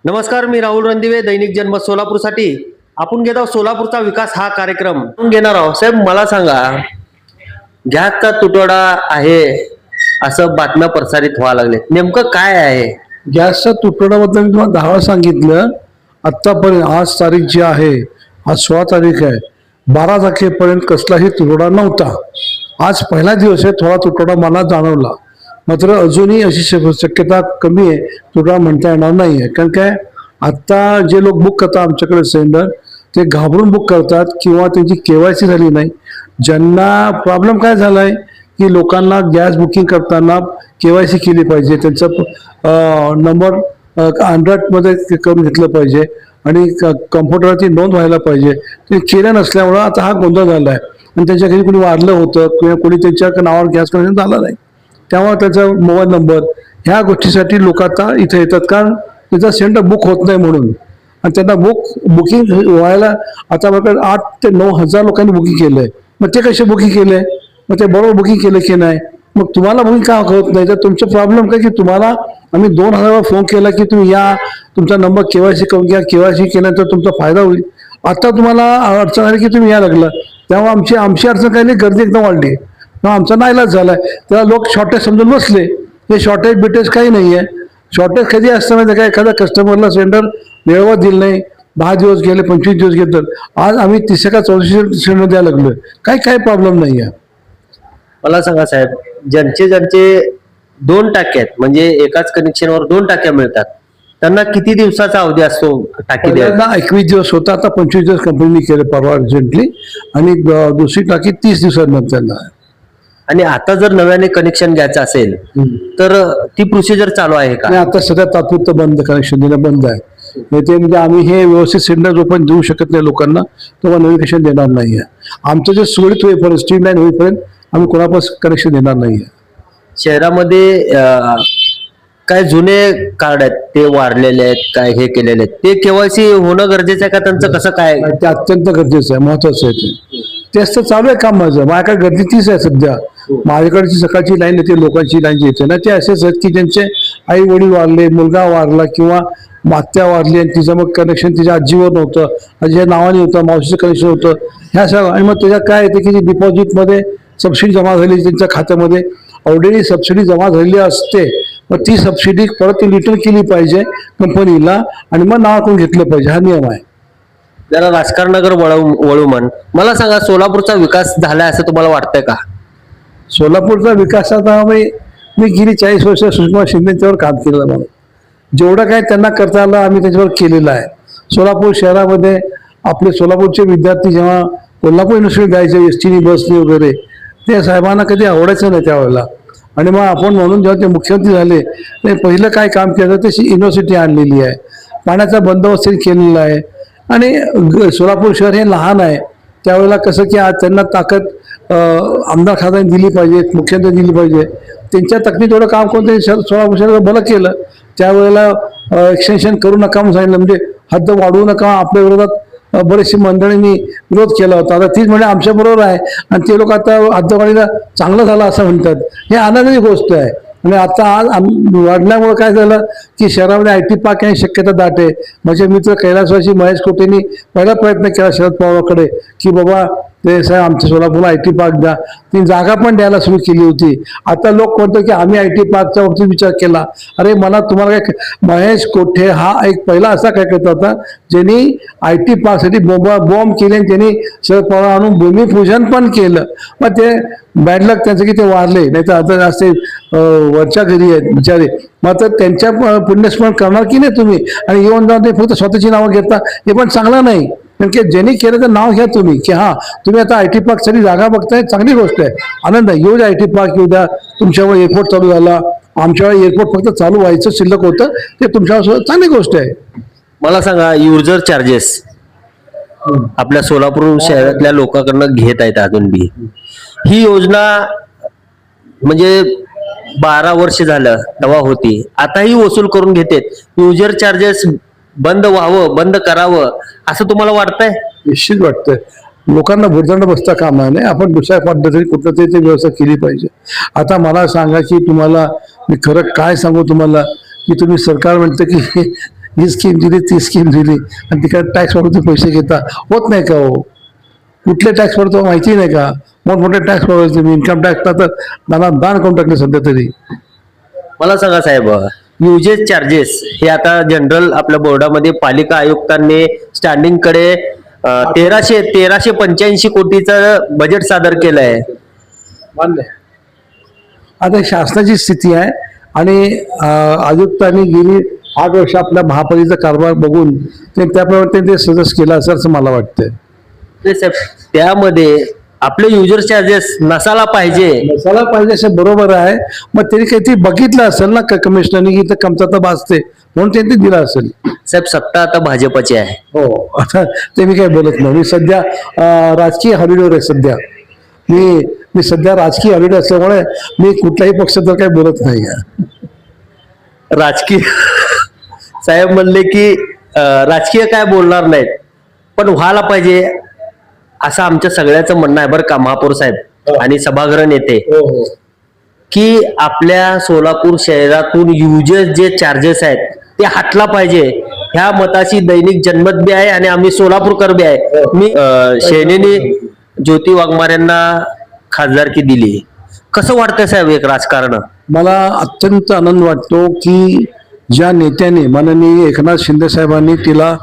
नमस्कार, मी राहुल रणदिवे, दैनिक जनमत सोलापूरसाठी आपण घेत आहोत सोलापूरचा विकास हा कार्यक्रम आपण घेणार आहोत. साहेब, मला सांगा, गॅसचा तुटवडा आहे असं बातम्या प्रसारित व्हायला लागले, नेमकं काय आहे? गॅसच्या तुटवड्याबद्दल मी तुम्हाला 10 वेळा सांगितलं. आत्तापर्यंत आज तारीख जी आहे, आज 16 तारीख आहे, 12 तारखेपर्यंत कसलाही तुटवडा नव्हता. आज पहिला दिवस आहे, थोडा तुटवडा मला जाणवला. मात्र अजूनही अशी शक्यता कमी आहे, तुटवडा म्हणता येणार नाही आहे. कारण काय, आत्ता जे लोक बुक करतात आमच्याकडे सिलेंडर, ते घाबरून बुक करतात किंवा त्यांची केवायसी झाली नाही. ज्यांना प्रॉब्लेम काय झाला आहे की लोकांना गॅस बुकिंग करताना केवायसी केली पाहिजे, त्यांचा नंबर अँड्रॉइडमध्ये करून घेतलं पाहिजे आणि कम्प्युटरवरती नोंद व्हायला पाहिजे. ते केलं नसल्यामुळं आता हा गोंधळ झाला आहे. आणि त्यांच्या घरी कोणी वारलं होतं किंवा कोणी त्यांच्या नावावर गॅस कनेक्शन झालं नाही, त्यामुळे त्याचा मोबाईल नंबर, ह्या गोष्टीसाठी लोक आता इथे येतात, कारण त्याचा सिलेंडर बुक होत नाही म्हणून. आणि त्यांना बुकिंग व्हायला आता बघा 8 ते 9 हजार लोकांनी बुकिंग केलं आहे. मग ते कसे बुकिंग केलं आहे? मग ते बरोबर बुकिंग केलं की नाही? मग तुम्हाला बुकिंग का होत नाही? तर तुमचं प्रॉब्लेम काय की तुम्हाला आम्ही 2000 वेळा फोन केला की तुम्ही या, तुमचा नंबर केवायसी करून घ्या, केवायसी केल्यानंतर तुमचा फायदा होईल. आता तुम्हाला अडचण आली की तुम्ही या लागलं, तेव्हा आमची अडचण काही नाही, गर्दी एकदम वाढली. मग आमचा नाईलाज झालाय. तेव्हा लोक शॉर्टेज समजून बसले. हे शॉर्टेज बिटेज काही नाही आहे. शॉर्टेज कधी असतं माहिती काय, एखाद्या कस्टमरला सिलेंडर वेळेवर दिलं नाही, 10 दिवस गेले, 25 दिवस गेले, तर आज आम्ही 30 का 34 सिलेंडर द्यायला लागलोय. काही प्रॉब्लेम नाही आहे. मला सांगा साहेब, ज्यांचे 2 टाक्या आहेत, म्हणजे एकाच कनेक्शनवर 2 टाक्या मिळतात, त्यांना किती दिवसाचा अवधी असतो टाकी द्यायला? 21 दिवस होता, आता 25 दिवस कंपनीने केले परवा अर्जंटली. आणि दुसरी टाकी 30 दिवसानंतर. आणि आता जर नव्याने कनेक्शन घ्यायचं असेल तर ती प्रोसिजर चालू आहे का? आणि आता सध्या तात्पुरतं बंद, कनेक्शन देणं बंद आहे. ते म्हणजे आम्ही हे व्यवस्थित सिलेंडर जोपर्यंत देऊ शकत नाही लोकांना, तेव्हा नवीन कनेक्शन देणार नाही आहे. आमचं जे सुरळीत होईपर्यंत, स्ट्रीमलाईन होईपर्यंत आम्ही कोणापासून कनेक्शन देणार नाही आहे. शहरामध्ये काय जुने कार्ड आहेत ते वारलेले आहेत, काय हे केलेले आहेत, ते केवायसी होणं गरजेचं आहे का? त्यांचं कसं काय? ते अत्यंत गरजेचं आहे, महत्वाचं आहे. तेच तर चालू आहे काम माझं. माझ्याकडे गर्दी तीच आहे सध्या. माझ्याकडची सकाळची लाईन येते, लोकांची लाईन येते ना, ते असेच आहेत की ज्यांचे आई वडील वारले, मुलगा वारला किंवा मात्या वारली आणि तिचं मग कनेक्शन तिच्या आजीवर नव्हतं, आजीच्या नावाने होतं, मावशीचं कनेक्शन होतं, ह्या सगळं. आणि मग त्याच्यात काय येते की डिपॉझिटमध्ये सबसिडी जमा झाली त्यांच्या खात्यामध्ये, ऑलरेडी सबसिडी जमा झालेली असते. मग ती सबसिडी परत रिटर्न केली पाहिजे कंपनीला आणि मग नाव करून घेतलं पाहिजे, हा नियम आहे. जरा राजकारणाकडे वळू म्हण. मला सांगा, सोलापूरचा विकास झालाय असं तुम्हाला वाटतंय का? सोलापूरचा विकासाचा मी गेली 40 वर्ष सुषमा शिंदेच्यावर काम केलं. मला जेवढं काय त्यांना करता आलं आम्ही त्याच्यावर केलेलं आहे. सोलापूर शहरामध्ये आपले सोलापूरचे विद्यार्थी जेव्हा कोल्हापूर युनिव्हर्सिटी जायचे एसटीनी बसने वगैरे, ते साहेबांना कधी आवडायचं नाही त्यावेळेला. आणि मग आपण म्हणून जेव्हा ते मुख्यमंत्री झाले, ते पहिलं काय काम केलं तशी युनिव्हर्सिटी आणलेली आहे, पाण्याचा बंदोबस्त केलेला आहे. आणि सोलापूर शहर हे लहान आहे, त्यावेळेला कसं की आज त्यांना ताकद आमदार खात्याने दिली पाहिजे, मुख्यमंत्री दिली पाहिजे. त्यांच्या तकनीक थोडं काम करून त्यांनी सोलापूर शहराचं भलं केलं. त्यावेळेला एक्सटेन्शन करू नका म्हणून सांगितलं, म्हणजे हद्द वाढवू नका. आपल्या विरोधात बरेचशी मंडळींनी विरोध केला होता. आता तीच म्हणजे आमच्या बरोबर आहे आणि ते लोक आता हद्दवाढीला चांगलं झालं असं म्हणतात. हे आनंदाची गोष्ट आहे. आणि आता आज वाढल्यामुळे काय झालं की शहरामध्ये IT पार्क येण्याची शक्यता दाट आहे. माझे मित्र कैलासवासी महेश कोटेंनी पहिला प्रयत्न केला शरद पवारांकडे की बाबा ते साहेब आमच्या सोलापूरला IT पार्क द्या. ती जागा पण द्यायला सुरू केली होती. आता लोक म्हणतात की आम्ही IT पार्कच्या बाबतीत विचार केला. अरे मला तुम्हाला काय, महेश कोठे हा एक पहिला असा काय करत होता ज्यांनी IT पार्कसाठी बॉम्ब केले आणि त्यांनी शरद पवार आणून भूमिपूजन पण केलं. मग ते बॅड लक त्यांचं की ते वारले, नाही तर आता असे वरच्या घरी आहेत बिचारे. मात्र त्यांच्या पुण्यस्मरण करणार की नाही तुम्ही? आणि येऊन जाऊन ते फक्त स्वतःची नावं घेता, हे पण चांगलं नाही. कारण की ज्यांनी केलं तर नाव घ्या तुम्ही की हा तुम्ही आता IT पार्कसाठी जागा बघताय, चांगली गोष्ट आहे, आनंद आहे. येऊ द्या IT पार्क, येऊ द्या. तुमच्यावर एअरपोर्ट चालू झाला, आमच्यावर एअरपोर्ट फक्त चालू व्हायचं शिल्लक होतं, ते तुमच्यावर चांगली गोष्ट आहे. मला सांगा, युजर चार्जेस आपल्या सोलापूर शहरातल्या लोकांकडनं घेत आहेत अजून बी. ही योजना म्हणजे 12 वर्ष झालं तेव्हा होती, आताही वसूल करून घेतेत. युजर चार्जेस बंद व्हावं, बंद करावं असं तुम्हाला वाटतंय? निश्चित वाटतंय. लोकांना भुर्दंड बसता कामा नये. आपण दुसऱ्या पद्धतीने कुठं तरी ते व्यवस्था केली पाहिजे. आता मला सांगा की तुम्हाला मी खरं काय सांगू तुम्हाला की तुम्ही सरकार म्हणतं की ही स्कीम दिली ती स्कीम दिली आणि तिकडे टॅक्स भरून पैसे घेता होत नाही का हो? कुठले टॅक्स भरतो माहिती नाही का? मोठमोठे टॅक्स भरतो तुम्ही, इन्कम टॅक्सला तर दान करून टाकले सध्या तरी. मला सांगा साहेब, युजेस चार्जेस हे आता जनरल आपल्या बोर्डामध्ये पालिका आयुक्तांनी स्टँडिंग कडे 1385 कोटीचं बजेट सादर केलं आहे. मान्य. आता शासनाची स्थिती आहे आणि आयुक्तांनी गेली 8 वर्ष आपल्या महापालिकेचा कारभार बघून त्याप्रमाणे ते सदस्य केलं असं मला वाटतंय. ते साहेब, त्यामध्ये आपले युजर चार्जेस नसायला पाहिजे. नसायला पाहिजे असं बरोबर आहे. मग त्यांनी काहीतरी बघितलं असेल ना कमिशनरनी की इथं कमतरता भासते म्हणून त्यांनी ते दिलं असेल. साहेब, सत्ता आता भाजपची आहे. हो, आता ते मी काही बोलत नाही. मी सध्या राजकीय हॉलिडेवर आहे सध्या. मी सध्या राजकीय हॉलिडे असल्यामुळे मी कुठल्याही पक्षात काही बोलत नाही. राजकीय साहेब म्हणले की राजकीय काय बोलणार नाहीत, पण व्हायला पाहिजे असं आमच्या सगळ्याचं म्हणणं आहे बरं का महापौर साहेब आणि सभागृह नेते, की आपल्या सोलापूर शहरातून युजेस जे चार्जेस आहेत ते हटला पाहिजे. ह्या मताची दैनिक जनमत बी आहे आणि आम्ही सोलापूरकर बी आहे. मी सेनेने ज्योती वाघमारेंना खासदारकी दिली. कसं वाटतंय साहेब एक राजकारण? मला अत्यंत आनंद वाटतो की ज्या नेत्याने माननीय एकनाथ शिंदे साहेबांनी तिला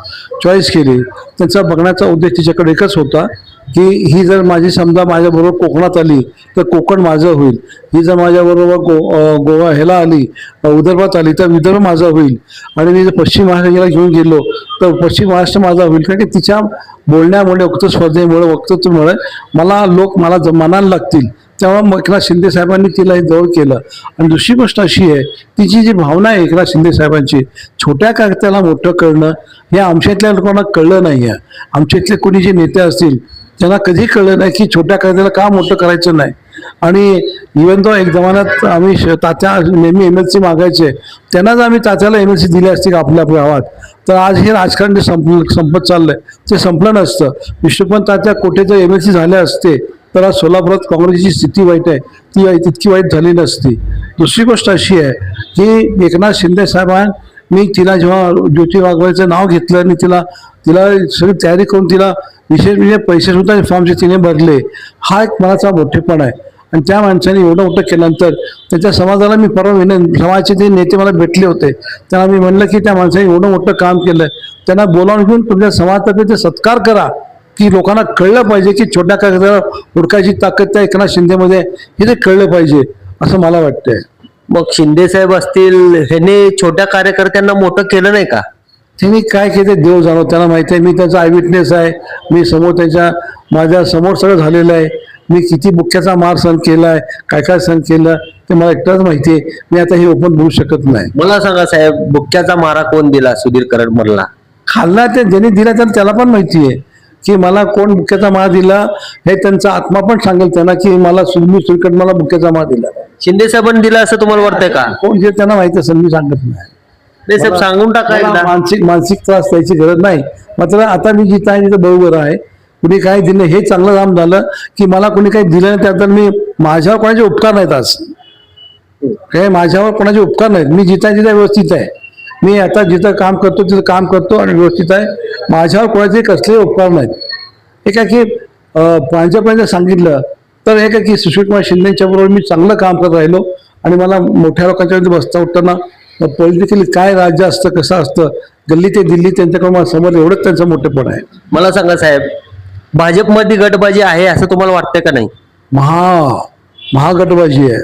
चॉईस केली त्यांचा बघण्याचा उद्देश तिच्याकडे एकच होता की ही जर माझी समजा माझ्याबरोबर कोकणात आली तर कोकण माझं होईल. ही जर माझ्याबरोबर गोवा ह्याला आली, विदर्भात आली तर विदर्भ माझा होईल. आणि मी जर पश्चिम महाराष्ट्राला घेऊन गेलो तर पश्चिम महाराष्ट्र माझा होईल. कारण की तिच्या बोलण्यामुळे, वक्तृत्व स्पर्धेमुळे, वक्तृत्वामुळे लोक मला मानायला लागतील. तेव्हा एकनाथ शिंदे साहेबांनी तिला हे जवळ केलं. आणि दुसरी गोष्ट अशी आहे, तिची जी भावना आहे एकनाथ शिंदे साहेबांची, छोट्या कार्यकर्त्याला मोठं करणं हे आमच्यातल्या लोकांना कळलं नाही आहे. आमच्यातले कोणी जे नेते असतील त्यांना कधी कळलं नाही की छोट्या कार्यकर्त्याला का मोठं करायचं नाही. आणि इव्हन तो एक जमान्यात आम्ही तात्या नेहमी MLC मागायचे, त्यांनाच आम्ही तात्याला MLC दिली असती का आपल्या गावात, तर आज हे राजकारण जे संपत चाललंय ते संपलं नसतं. विष्णुपंत तात्या कोठे जर MLC झाले असते तर आज सोलापुरात काँग्रेसची स्थिती वाईट आहे, ती तितकी वाईट झाली नसती. दुसरी गोष्ट अशी आहे की एकनाथ शिंदे साहेबांनी तिला जेव्हा ज्योती वाघमारेचं नाव घेतलं आणि तिला सगळी तयारी करून तिला विशेष म्हणजे पैसे सुद्धा फॉर्मचे तिने भरले, हा एक मनाचा मोठेपण आहे. आणि त्या माणसाने एवढं मोठं केल्यानंतर त्याच्या समाजाला मी परवा समाजाचे ते नेते मला भेटले होते, त्यांना मी म्हणलं की त्या माणसाने एवढं मोठं काम केलं, त्यांना बोलावून घेऊन तुमच्या समाजातर्फे ते सत्कार करा की लोकांना कळलं पाहिजे की छोट्या कार्यकर्त्याला हुडकायची ताकद त्या एकनाथ शिंदेमध्ये हे ते कळलं पाहिजे असं मला वाटतंय. मग शिंदे साहेब असतील, ह्याने छोट्या कार्यकर्त्यांना मोठं केलं नाही का? त्यांनी काय केलं देव जाणो, त्यांना माहिती आहे. मी त्याचा आयविटनेस आहे. मी समोर माझ्या समोर सगळं झालेलं आहे. मी किती बुक्क्याचा मार सहन केला आहे, काय काय सहन केलं ते मला एकटाच माहिती आहे. मी आता हे ओपन बोलू शकत नाही. मला सांगा साहेब, बुक्क्याचा मारा कोण दिला? सुधीर करडमलला खाल्ला ते ज्यांनी दिला त्याला पण माहिती आहे की मला कोण बुक्क्याचा मार दिला, हे त्यांचा आत्मा पण सांगेल त्यांना की मला मला बुक्क्याचा मार दिला. शिंदे साहेबांनी दिला असं तुम्हाला वाटतंय का? कोण जे त्यांना माहिती असेल, मी सांगत नाही. नाही साहेब, सांगून टाका एकदा. मानसिक त्रास द्यायची गरज नाही. मात्र आता मी जिथं आहे तिथं बरोबर आहे. कुणी काय दिलं हे चांगलं काम झालं की मला कोणी काही दिलं नाही, त्याबद्दल मी माझ्यावर कोणाचे उपकार नाहीत. आज काय माझ्यावर कोणाचे उपकार नाहीत. मी जिथं आहे तिथं व्यवस्थित आहे. मी आता जिथं काम करतो तिथं काम करतो आणि व्यवस्थित आहे. माझ्यावर कोणाचे कसले उपकार नाहीत. हे काय की माझ्यापर्यंत सांगितलं तर हे काय की सुशीलकुमार शिंदेच्या बरोबर मी चांगलं काम करत राहिलो आणि मला मोठ्या लोकांच्या बसता उठताना पॉलिटिकली काय राज्य असतं, कसं असतं, गल्ली ते दिल्ली त्यांच्याकडून मला समोर एवढंच त्यांचं मोठेपण आहे. मला सांगा साहेब, भाजपमध्ये गटबाजी आहे असं तुम्हाला वाटतंय का नाही? महागटबाजी आहे.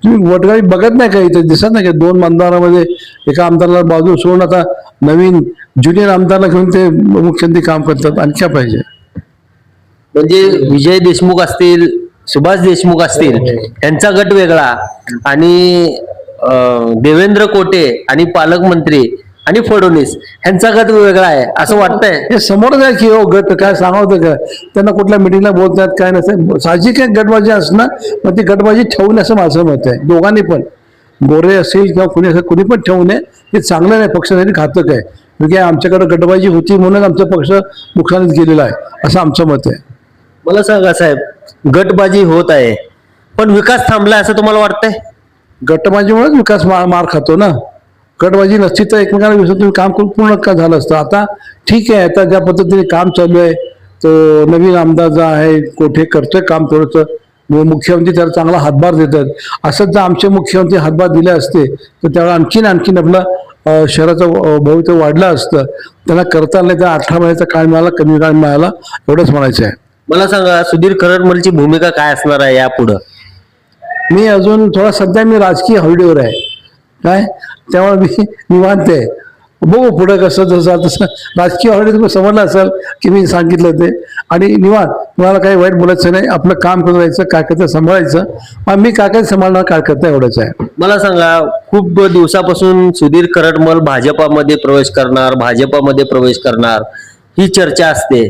तुम्ही गटबाजी बघत नाही का? इथे दिसत नाही का? 2 आमदारामध्ये एका आमदाराला बाजू सोडून आता नवीन ज्युनियर आमदारला घेऊन ते मुख्यमंत्री काम करतात. आणखी काय पाहिजे? म्हणजे विजय देशमुख असतील, सुभाष देशमुख असतील, यांचा गट वेगळा आणि देवेंद्र कोटे आणि पालकमंत्री आणि फडणवीस यांचा गट वेगळा आहे असं वाटतंय. हे समोरच आहे की हो गट काय सांगावतं का? त्यांना कुठल्या मिटिंगला बोलतात काय नसतं. साहजिक आहे गटबाजी असणं, मग ती गटबाजी ठेवू नये असं माझं मत आहे. दोघांनी पण, गोरे असेल किंवा कुणी असेल, कुणी पण ठेवू नये. हे चांगलं नाही, पक्षासाठी घातक आहे. म्हणजे आमच्याकडे गटबाजी होती म्हणून आमचा पक्ष नुकसानीत गेलेला आहे असं आमचं मत आहे. मला सांगा साहेब, गटबाजी होत आहे पण विकास थांबलाय असं तुम्हाला वाटतंय? गटबाजीमुळेच विकास मार खातो ना. गटबाजी नसती तर एकमेकांना विसरून तुम्ही काम करून पूर्ण का झालं असतं. आता ठीक आहे, आता ज्या पद्धतीने काम चालू आहे, तो नवीन आमदार जो आहे कोठे करतोय काम थोडंसं, मुख्यमंत्री त्याला चांगला हातभार देतात. असंच जर आमचे मुख्यमंत्री हातभार दिले असते तर त्यावेळेला आणखीन आपलं शहराचं भवितव्य वाढलं असतं. त्यांना करता आलं नाही, त्या 18 महिन्याचा काळ मिळाला, कमी काळ मिळाला, एवढंच म्हणायचं आहे. मला सांगा, सुधीर करडमलची भूमिका काय असणार आहे यापुढं? मी अजून थोडा सध्या मी राजकीय हॉलिडेवर आहे काय, त्यामुळे मी निवांत आहे. बघू पुढे कसं जसं तसं. राजकीय हॉलिडे तुम्ही समजलं असेल की मी सांगितलं ते, आणि निवांत, मला काही वाईट बोलायचं नाही, आपलं काम करत राहायचं, कार्यकर्ते सांभाळायचं. मग मी काय सांभाळणार, कार्यकर्ता एवढंच आहे. मला सांगा, खूप दिवसापासून सुधीर करडमल भाजपामध्ये प्रवेश करणार ही चर्चा असते.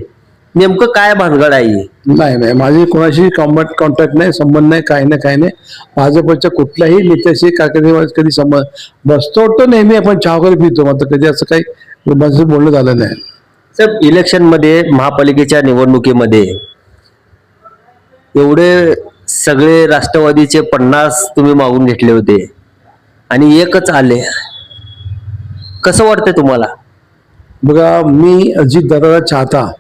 नेमकं काय भानगड आहे? नाही, माझी कोणाशी कॉन्टॅक्ट नाही, संबंध नाही, काही नाही. भाजपच्या कुठल्याही नेत्याशी कार्यकर्ते कधी संबंध बसतो तो नेहमी, आपण चहा वगैरे पितो, मात्र कधी असं काही माझं बोलणं झालं नाही. सर, इलेक्शनमध्ये, महापालिकेच्या निवडणुकीमध्ये एवढे सगळे राष्ट्रवादीचे 50 तुम्ही मागून घेतले होते आणि एकच आले, कसं वाटतंय तुम्हाला? बघा, मी अजितदादाला चाहता.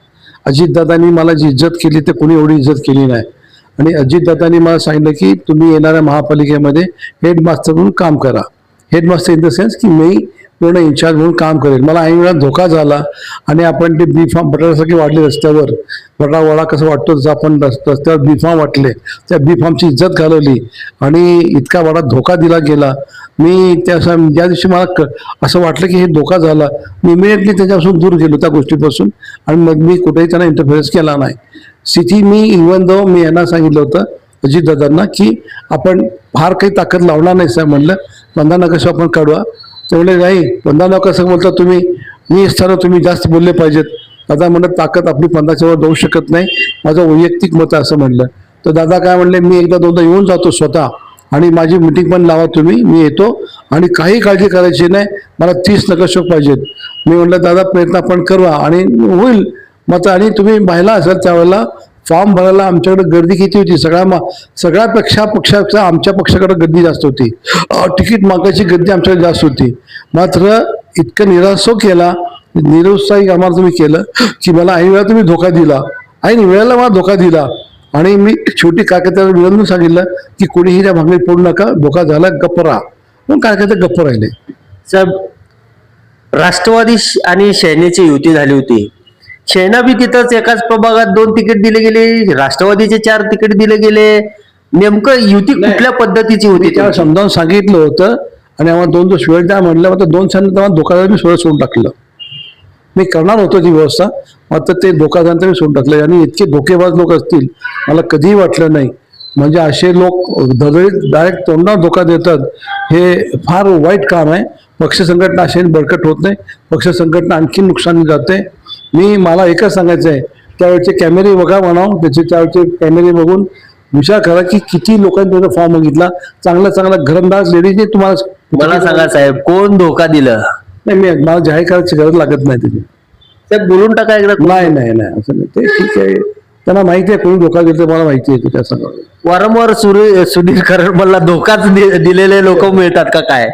अजितदादांनी मला जी इज्जत केली तर कोणी एवढी इज्जत केली नाही. आणि अजितदादांनी मला सांगितलं की तुम्ही येणाऱ्या महापालिकेमध्ये हेडमास्टर म्हणून काम करा. हेडमास्टर इन द सेन्स की मी पूर्ण इन्चार्ज म्हणून काम करेल. मला ऐन वेळा धोका झाला आणि आपण ते बी फॉर्म बटाट्यासारखे वाढले रस्त्यावर, वडा कसा वाटतो तसं आपण रस्त्यावर बी फॉर्म वाटले, त्या बी फॉर्मची इज्जत घालवली आणि इतका बडा धोका दिला गेला. मी ज्या दिवशी मला असं वाटलं की हे धोका झाला, मी इमिडिएटली त्याच्यापासून दूर गेलो त्या गोष्टीपासून, आणि मग मी कुठेही त्यांना इंटरफेरन्स केला नाही. स्थिती मी इव्हन दो मी यांना सांगितलं होतं अजितदादांना की आपण फार काही ताकद लावणार नाही साहेब, म्हणलं 15 नकाशा आपण काढूया. ते म्हणले नाही, 15 नकाशा बोलता तुम्ही, मी असताना तुम्ही जास्त बोलले पाहिजेत. दादा म्हणलं ताकद आपली 15च्या वर जाऊ शकत नाही, माझं वैयक्तिक मत आहे असं म्हणलं. तर दादा काय म्हणले, मी एकदा दोनदा येऊन जातो स्वतः आणि माझी मिटिंग पण लावा तुम्ही, मी येतो आणि काही काळजी करायची नाही, मला 30 नकाशे पाहिजेत. मी म्हटलं दादा प्रयत्न आपण करूया आणि होईल मत. आणि तुम्ही पाहिला असेल त्यावेळेला फॉर्म भरायला आमच्याकडे गर्दी किती होती, सगळ्यापेक्षा पक्षापेक्षा आमच्या पक्षाकडे गर्दी जास्त होती. तिकीट मागायची गर्दी आमच्याकडे जास्त होती. मात्र इतकं निराश केला, निरुत्साही आम्हाला तुम्ही केलं की मला ऐन वेळा तुम्ही धोका दिला, ऐन वेळेला मला धोका दिला. आणि मी शेवटी कार्यकर्त्याला विनंती सांगितलं की कोणीही त्या भांगडीत पडू नका, धोका झाला, गप्प राहा. पण कार्यकर्ते गप्प राहिले. साहेब, राष्ट्रवादी आणि सेनेची युती झाली होती. सेना बी तिथंच एकाच प्रभागात 2 तिकीट दिले गेले, राष्ट्रवादीचे 4 तिकीट दिले गेले. नेमकं युती कुठल्या पद्धतीची होती? त्याला समजावून सांगितलं होतं आणि आम्हाला 2 दिवस वेळ द्या म्हणलं. मात्र 2 दिवसांनी तेव्हा धोकादार मी सोडून टाकलं. मी करणार होतो ती व्यवस्था, मात्र ते धोकादार मी सोडून टाकलं. आणि इतके धोकेबाज लोक असतील मला कधीही वाटलं नाही. म्हणजे असे लोक धडधडीत डायरेक्ट तोंडावर धोका देतात, हे फार वाईट काम आहे. पक्ष संघटना अशी बळकट होत नाही, पक्ष संघटना आणखी नुकसान जाते. मला एकच सांगायचं आहे, त्यावेळेचे कॅमेरे बघा म्हणावं, त्यावेळेचे कॅमेरे बघून विचार करा की किती लोकांनी त्याचा फॉर्म बघितला. चांगला घरंदाज लेडीजने तुम्हाला. मला सांगा साहेब, कोण धोका दिलं? नाही, मला जाहीर करायची गरज लागत नाही त्याची. साहेब, बोलून टाका एकदा. नाही असं नाही, ते ठीक आहे, त्यांना माहिती आहे कोणी धोका दिला, मला माहिती आहे. त्या सांगा, वारंवार सुधीर करडमलला धोकाच दिलेले लोक मिळतात का काय?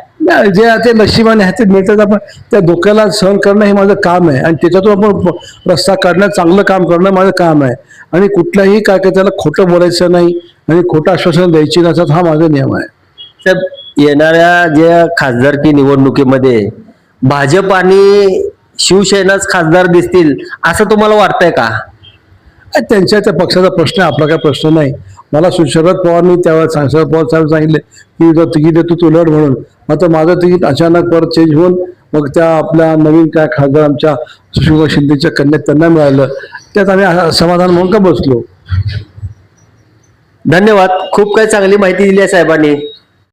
जे ते नशिबाने आहे ते मिळतात. आपण त्या धोक्याला सहन करणं हे माझं काम आहे आणि त्याच्यातून आपण रस्ता काढणं, चांगलं काम करणं माझं काम आहे. आणि कुठल्याही कार्यकर्त्याला खोटं बोलायचं नाही आणि खोटं आश्वासन द्यायची नसतात, हा माझा नियम आहे. साहेब, येणाऱ्या ज्या खासदारकी निवडणुकीमध्ये भाजप आणि शिवसेनाच खासदार दिसतील असं तुम्हाला वाटतंय का? त्यांच्या त्या पक्षाचा प्रश्न आहे, आपला काय प्रश्न नाही. मला शरद पवारनी त्यावेळेस शरद पवार साहेब सांगितले की जर तिकीट देतो तू लढ म्हणून. मात्र माझं तिकीट अचानक परत चेंज होऊन मग त्या आपल्या नवीन काय खासदार आमच्या सुशीलकुमार शिंदेच्या कन्यात त्यांना मिळालं, त्यात आम्ही समाधान म्हणून का बसलो. धन्यवाद, खूप काही चांगली माहिती दिली आहे साहेबांनी.